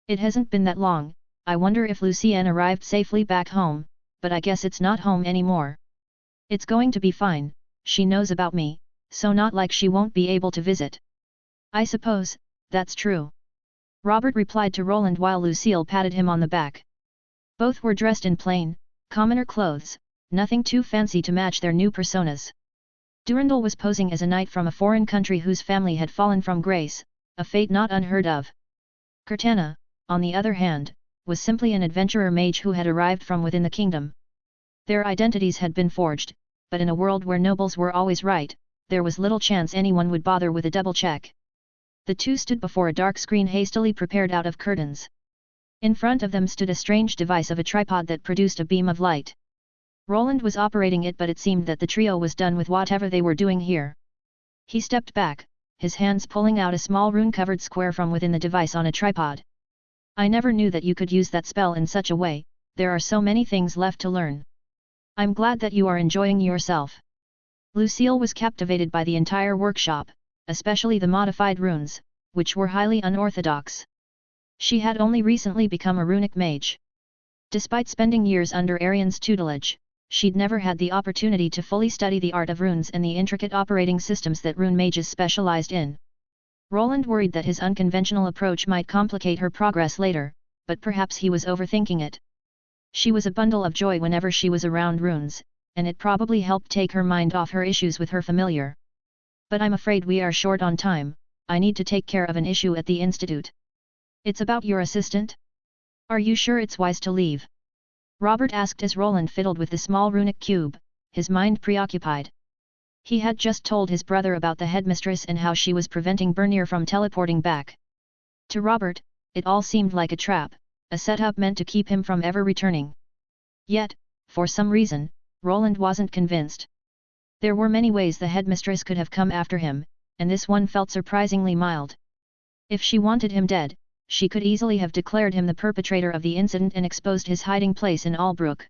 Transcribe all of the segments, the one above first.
It hasn't been that long. I wonder if Lucienne arrived safely back home, but I guess it's not home anymore. It's going to be fine, she knows about me, so not like she won't be able to visit. I suppose, that's true. Robert replied to Roland while Lucille patted him on the back. Both were dressed in plain, commoner clothes, nothing too fancy to match their new personas. Durandal was posing as a knight from a foreign country whose family had fallen from grace, a fate not unheard of. Cortana, on the other hand, was simply an adventurer mage who had arrived from within the kingdom. Their identities had been forged, but in a world where nobles were always right, there was little chance anyone would bother with a double check. The two stood before a dark screen hastily prepared out of curtains. In front of them stood a strange device of a tripod that produced a beam of light. Roland was operating it, but it seemed that the trio was done with whatever they were doing here. He stepped back, his hands pulling out a small rune-covered square from within the device on a tripod. I never knew that you could use that spell in such a way, there are so many things left to learn. I'm glad that you are enjoying yourself. Lucille was captivated by the entire workshop, especially the modified runes, which were highly unorthodox. She had only recently become a runic mage. Despite spending years under Arian's tutelage, she'd never had the opportunity to fully study the art of runes and the intricate operating systems that rune mages specialized in. Roland worried that his unconventional approach might complicate her progress later, but perhaps he was overthinking it. She was a bundle of joy whenever she was around runes, and it probably helped take her mind off her issues with her familiar. But I'm afraid we are short on time, I need to take care of an issue at the institute. It's about your assistant? Are you sure it's wise to leave? Robert asked as Roland fiddled with the small runic cube, his mind preoccupied. He had just told his brother about the headmistress and how she was preventing Bernier from teleporting back. To Robert, it all seemed like a trap, a setup meant to keep him from ever returning. Yet, for some reason, Roland wasn't convinced. There were many ways the headmistress could have come after him, and this one felt surprisingly mild. If she wanted him dead, she could easily have declared him the perpetrator of the incident and exposed his hiding place in Albrook.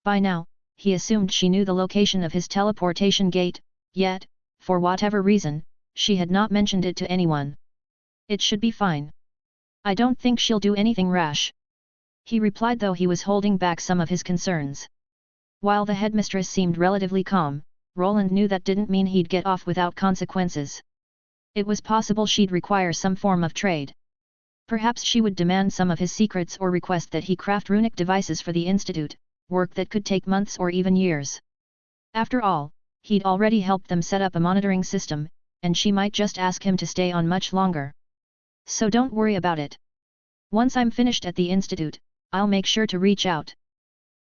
By now, he assumed she knew the location of his teleportation gate, yet, for whatever reason, she had not mentioned it to anyone. It should be fine. I don't think she'll do anything rash. He replied, though he was holding back some of his concerns. While the headmistress seemed relatively calm, Roland knew that didn't mean he'd get off without consequences. It was possible she'd require some form of trade. Perhaps she would demand some of his secrets or request that he craft runic devices for the institute, work that could take months or even years. After all, he'd already helped them set up a monitoring system, and she might just ask him to stay on much longer. So don't worry about it. Once I'm finished at the institute, I'll make sure to reach out.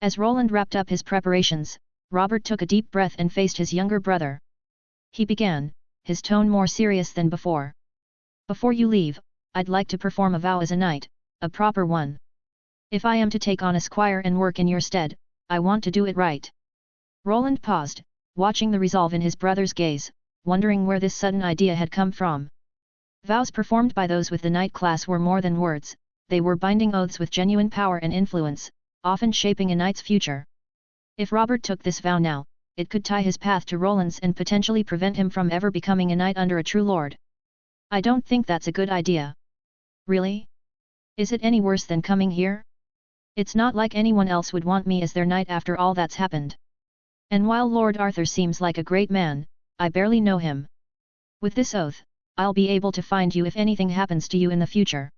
As Roland wrapped up his preparations, Robert took a deep breath and faced his younger brother. He began, his tone more serious than before. Before you leave, I'd like to perform a vow as a knight, a proper one. If I am to take on a squire and work in your stead, I want to do it right. Roland paused, watching the resolve in his brother's gaze, wondering where this sudden idea had come from. Vows performed by those with the knight class were more than words, they were binding oaths with genuine power and influence, often shaping a knight's future. If Robert took this vow now, it could tie his path to Roland's and potentially prevent him from ever becoming a knight under a true lord. I don't think that's a good idea. Really? Is it any worse than coming here? It's not like anyone else would want me as their knight after all that's happened. And while Lord Arthur seems like a great man, I barely know him. With this oath, I'll be able to find you if anything happens to you in the future.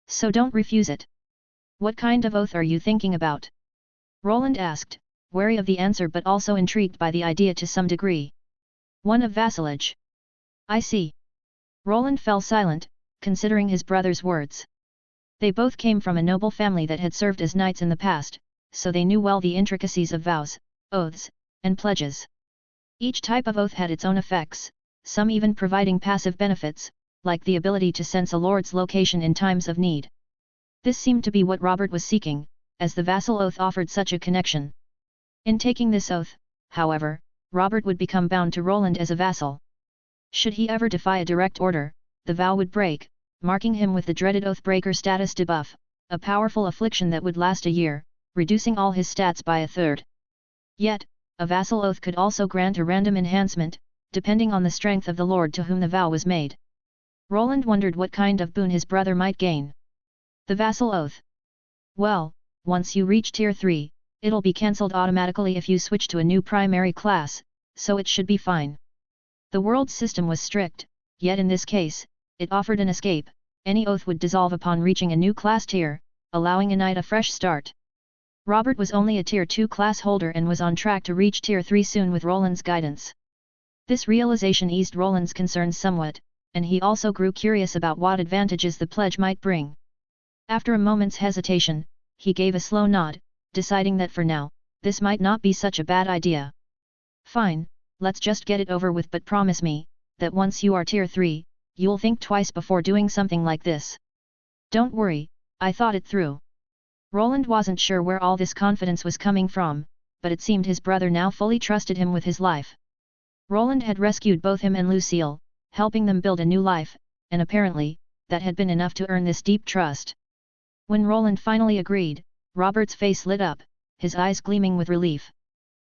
So don't refuse it. What kind of oath are you thinking about? Roland asked, wary of the answer but also intrigued by the idea to some degree. One of vassalage. I see. Roland fell silent, considering his brother's words. They both came from a noble family that had served as knights in the past, so they knew well the intricacies of vows, oaths, and pledges. Each type of oath had its own effects, some even providing passive benefits, like the ability to sense a lord's location in times of need. This seemed to be what Robert was seeking, as the vassal oath offered such a connection. In taking this oath, however, Robert would become bound to Roland as a vassal. Should he ever defy a direct order, the vow would break, marking him with the dreaded Oathbreaker status debuff, a powerful affliction that would last a year, reducing all his stats by a third. Yet, a vassal oath could also grant a random enhancement, depending on the strength of the lord to whom the vow was made. Roland wondered what kind of boon his brother might gain. The Vassal Oath. Well, once you reach Tier 3, it'll be cancelled automatically if you switch to a new primary class, so it should be fine. The world's system was strict, yet in this case, it offered an escape. Any oath would dissolve upon reaching a new class tier, allowing a knight a fresh start. Robert was only a Tier 2 class holder and was on track to reach Tier 3 soon with Roland's guidance. This realization eased Roland's concerns somewhat, and he also grew curious about what advantages the pledge might bring. After a moment's hesitation, he gave a slow nod, deciding that for now, this might not be such a bad idea. Fine, let's just get it over with, but promise me, that once you are Tier 3, you'll think twice before doing something like this. Don't worry, I thought it through. Roland wasn't sure where all this confidence was coming from, but it seemed his brother now fully trusted him with his life. Roland had rescued both him and Lucille, helping them build a new life, and apparently, that had been enough to earn this deep trust. When Roland finally agreed, Robert's face lit up, his eyes gleaming with relief.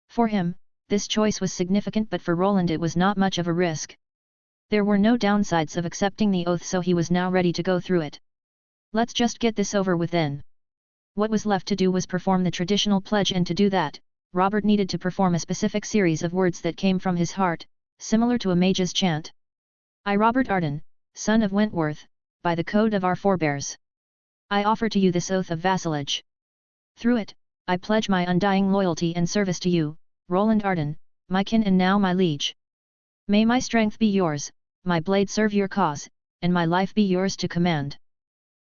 For him, this choice was significant, but for Roland it was not much of a risk. There were no downsides of accepting the oath, so he was now ready to go through it. Let's just get this over with then. What was left to do was perform the traditional pledge, and to do that, Robert needed to perform a specific series of words that came from his heart, similar to a mage's chant. I, Robert Arden, son of Wentworth, by the code of our forebears, I offer to you this oath of vassalage. Through it, I pledge my undying loyalty and service to you, Roland Arden, my kin and now my liege. May my strength be yours, my blade serve your cause, and my life be yours to command.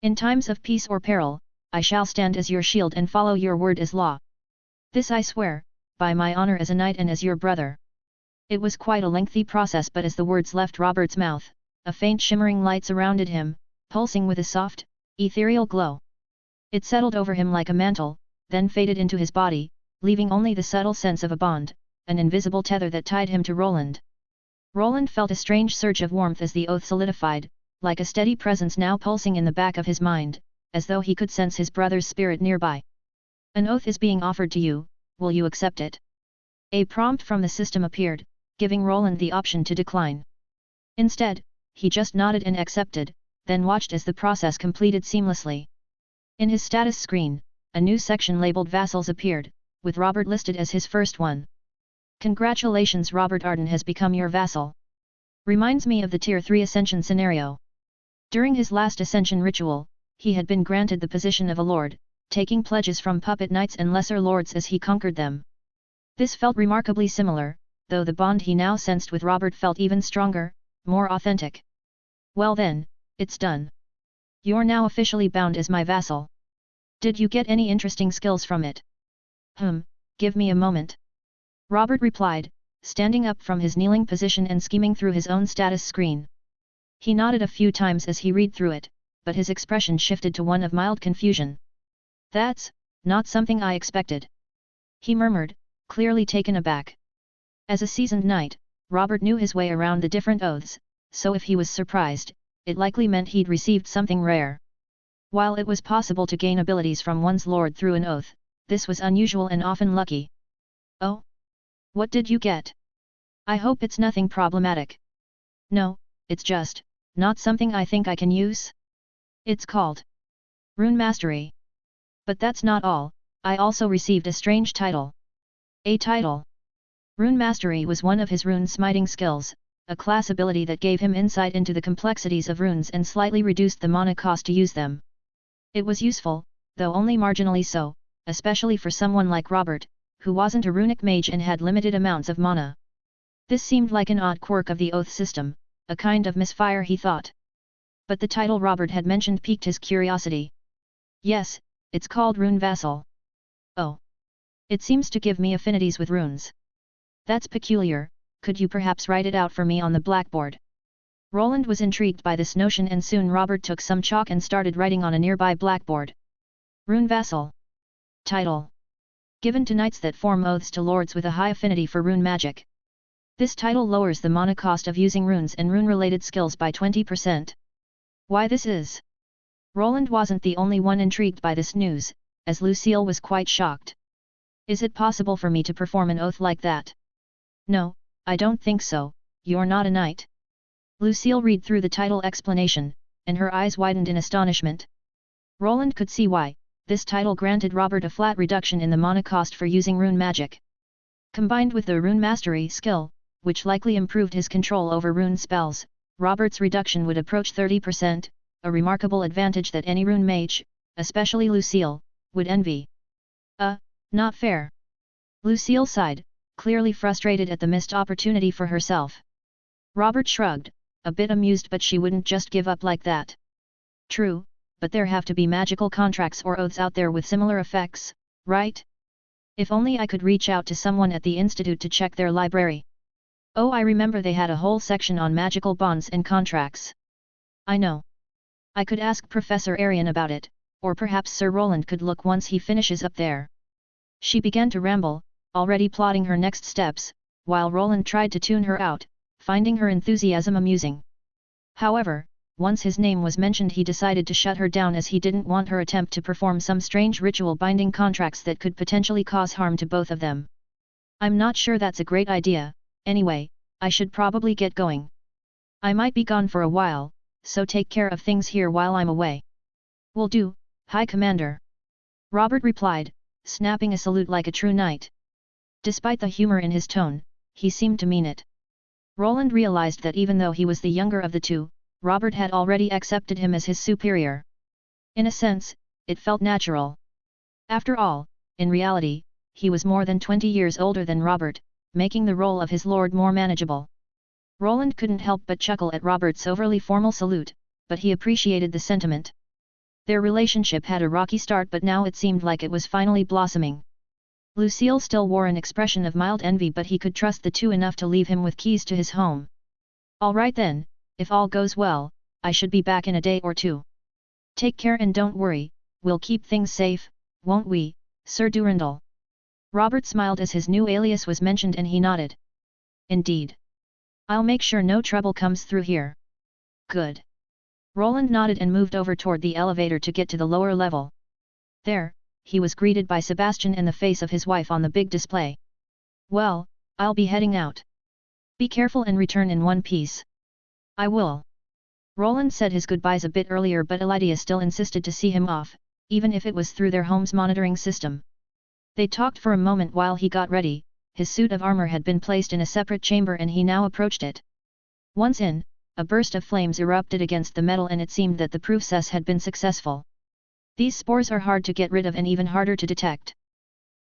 In times of peace or peril, I shall stand as your shield and follow your word as law. This I swear, by my honor as a knight and as your brother. It was quite a lengthy process, but as the words left Robert's mouth, a faint shimmering light surrounded him, pulsing with a soft, ethereal glow. It settled over him like a mantle, then faded into his body, leaving only the subtle sense of a bond, an invisible tether that tied him to Roland. Roland felt a strange surge of warmth as the oath solidified, like a steady presence now pulsing in the back of his mind, as though he could sense his brother's spirit nearby. An oath is being offered to you, will you accept it? A prompt from the system appeared, giving Roland the option to decline. Instead, he just nodded and accepted, then watched as the process completed seamlessly. In his status screen, a new section labeled Vassals appeared, with Robert listed as his first one. Congratulations, Robert Arden has become your vassal. Reminds me of the Tier 3 Ascension scenario. During his last Ascension ritual, he had been granted the position of a lord, taking pledges from puppet knights and lesser lords as he conquered them. This felt remarkably similar, though the bond he now sensed with Robert felt even stronger, more authentic. Well then, it's done. You're now officially bound as my vassal. Did you get any interesting skills from it? Give me a moment. Robert replied, standing up from his kneeling position and skimming through his own status screen. He nodded a few times as he read through it, but his expression shifted to one of mild confusion. That's not something I expected, he murmured, clearly taken aback. As a seasoned knight, Robert knew his way around the different oaths, so if he was surprised, it likely meant he'd received something rare. While it was possible to gain abilities from one's lord through an oath, this was unusual and often lucky. Oh? What did you get? I hope it's nothing problematic. No, it's just not something I think I can use. It's called Rune Mastery. But that's not all, I also received a strange title. A title? Rune Mastery was one of his rune smiting skills, a class ability that gave him insight into the complexities of runes and slightly reduced the mana cost to use them. It was useful, though only marginally so, especially for someone like Robert, who wasn't a runic mage and had limited amounts of mana. This seemed like an odd quirk of the oath system, a kind of misfire, he thought. But the title Robert had mentioned piqued his curiosity. Yes, it's called Rune Vassal. Oh. It seems to give me affinities with runes. That's peculiar, could you perhaps write it out for me on the blackboard? Roland was intrigued by this notion, and soon Robert took some chalk and started writing on a nearby blackboard. Rune Vassal. Title. Given to knights that form oaths to lords with a high affinity for rune magic. This title lowers the mana cost of using runes and rune-related skills by 20%. Why this is? Roland wasn't the only one intrigued by this news, as Lucille was quite shocked. Is it possible for me to perform an oath like that? No, I don't think so, you're not a knight. Lucille read through the title explanation, and her eyes widened in astonishment. Roland could see why. This title granted Robert a flat reduction in the mana cost for using rune magic. Combined with the rune mastery skill, which likely improved his control over rune spells, Robert's reduction would approach 30%, a remarkable advantage that any rune mage, especially Lucille, would envy. Not fair. Lucille sighed, clearly frustrated at the missed opportunity for herself. Robert shrugged, a bit amused, but she wouldn't just give up like that. True, but there have to be magical contracts or oaths out there with similar effects, right? If only I could reach out to someone at the Institute to check their library. Oh, I remember they had a whole section on magical bonds and contracts. I know. I could ask Professor Arian about it, or perhaps Sir Roland could look once he finishes up there. She began to ramble, already plotting her next steps, while Roland tried to tune her out, finding her enthusiasm amusing. However, once his name was mentioned, he decided to shut her down, as he didn't want her attempt to perform some strange ritual binding contracts that could potentially cause harm to both of them. I'm not sure that's a great idea. Anyway, I should probably get going. I might be gone for a while, so take care of things here while I'm away. Will do, High Commander. Robert replied, snapping a salute like a true knight. Despite the humor in his tone, he seemed to mean it. Roland realized that even though he was the younger of the two, Robert had already accepted him as his superior. In a sense, it felt natural. After all, in reality, he was more than 20 years older than Robert, making the role of his lord more manageable. Roland couldn't help but chuckle at Robert's overly formal salute, but he appreciated the sentiment. Their relationship had a rocky start, but now it seemed like it was finally blossoming. Lucille still wore an expression of mild envy, but he could trust the two enough to leave him with keys to his home. All right then, if all goes well, I should be back in a day or two. Take care and don't worry, we'll keep things safe, won't we, Sir Durandal? Robert smiled as his new alias was mentioned, and he nodded. Indeed. I'll make sure no trouble comes through here. Good. Roland nodded and moved over toward the elevator to get to the lower level. There, he was greeted by Sebastian and the face of his wife on the big display. Well, I'll be heading out. Be careful and return in one piece. I will. Roland said his goodbyes a bit earlier, but Elydia still insisted to see him off, even if it was through their home's monitoring system. They talked for a moment while he got ready. His suit of armor had been placed in a separate chamber and he now approached it. Once in, a burst of flames erupted against the metal, and it seemed that the process had been successful. These spores are hard to get rid of and even harder to detect.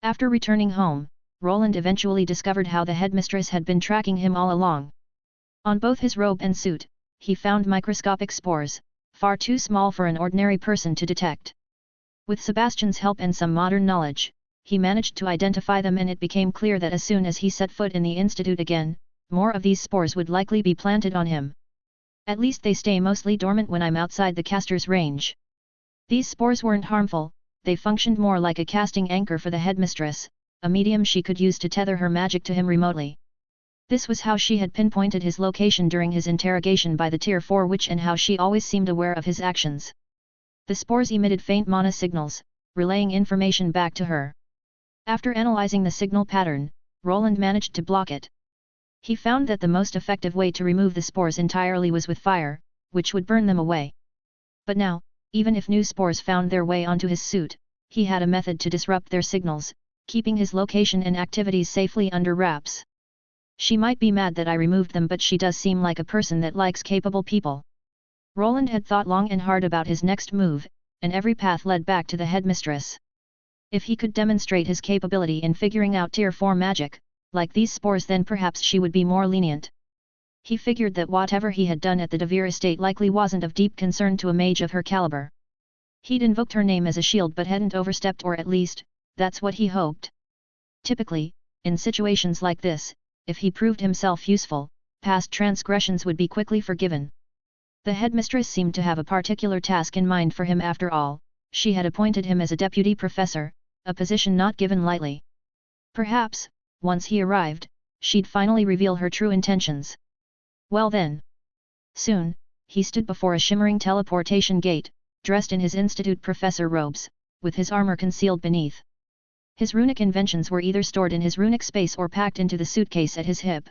After returning home, Roland eventually discovered how the headmistress had been tracking him all along. On both his robe and suit, he found microscopic spores, far too small for an ordinary person to detect. With Sebastian's help and some modern knowledge, he managed to identify them, and it became clear that as soon as he set foot in the Institute again, more of these spores would likely be planted on him. At least they stay mostly dormant when I'm outside the caster's range. These spores weren't harmful, they functioned more like a casting anchor for the headmistress, a medium she could use to tether her magic to him remotely. This was how she had pinpointed his location during his interrogation by the Tier 4 witch, and how she always seemed aware of his actions. The spores emitted faint mana signals, relaying information back to her. After analyzing the signal pattern, Roland managed to block it. He found that the most effective way to remove the spores entirely was with fire, which would burn them away. But now, even if new spores found their way onto his suit, he had a method to disrupt their signals, keeping his location and activities safely under wraps. She might be mad that I removed them, but she does seem like a person that likes capable people. Roland had thought long and hard about his next move, and every path led back to the headmistress. If he could demonstrate his capability in figuring out Tier 4 magic, like these spores, then perhaps she would be more lenient. He figured that whatever he had done at the Devere estate likely wasn't of deep concern to a mage of her caliber. He'd invoked her name as a shield but hadn't overstepped, or at least, that's what he hoped. Typically, in situations like this, if he proved himself useful, past transgressions would be quickly forgiven. The headmistress seemed to have a particular task in mind for him after all. She had appointed him as a deputy professor, a position not given lightly. Perhaps, once he arrived, she'd finally reveal her true intentions. Well then. Soon, he stood before a shimmering teleportation gate, dressed in his institute professor robes, with his armor concealed beneath. His runic inventions were either stored in his runic space or packed into the suitcase at his hip.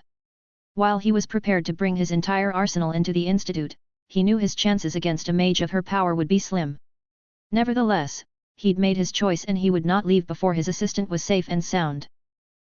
While he was prepared to bring his entire arsenal into the institute, he knew his chances against a mage of her power would be slim. Nevertheless, he'd made his choice and he would not leave before his assistant was safe and sound.